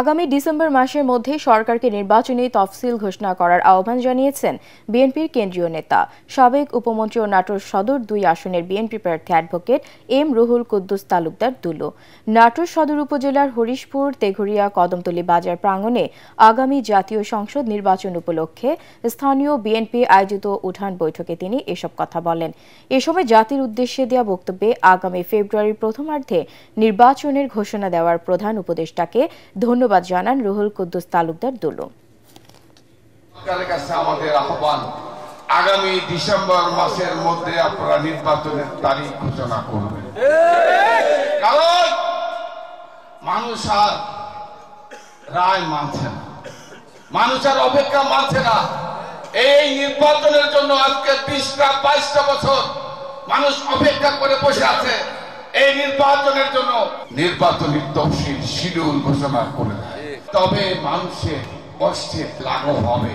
আগামী ডিসেম্বর মাসের মধ্যে সরকারকে নির্বাচনী তফসিল ঘোষণা করার আহ্বান জানিয়েছেন বিএনপির কেন্দ্রীয় নেতা সাবেক উপমন্ত্রী ও নাটোর সদর ২ আসনের বিএনপি প্রার্থী অ্যাডভোকেট এম রুহুল কুদ্দুস তালুকদার দুলু। নাটোর সদর উপজেলার হরিশপুর তেঘরিয়া কদমতলী বাজার প্রাঙ্গণে আগামী জাতীয় সংসদ নির্বাচন উপলক্ষে স্থানীয় বিএনপি আয়োজিত উঠান বৈঠকে তিনি এসব কথা বলেন। এ সময় জাতির উদ্দেশ্যে দেওয়া বক্তব্যে আগামী ফেব্রুয়ারির প্রথমার্ধে নির্বাচনের ঘোষণা দেওয়ার প্রধান উপদেষ্টাকে ধন্যবাদ জানান রুহুল কুদ্দুস তালুকদার দুলু। আমাদের আহ্বান, আগামী ডিসেম্বর মাসের মধ্যে আপনারা নির্বাচনের তারিখ ঘোষণা করবেন, কারণ মানুষ আর রায় মানছে না, মানুষ আর অপেক্ষা মানছে না। এই নির্বাচনের জন্য আজকে 20টা-22টা বছর মানুষ অপেক্ষা করে বসে আছে। এই নির্বাচনের জন্য নির্বাচনী তফসিল শিডিউল ঘোষণা করে দেয়, তবে মানুষের কষ্টে লাঘব হবে।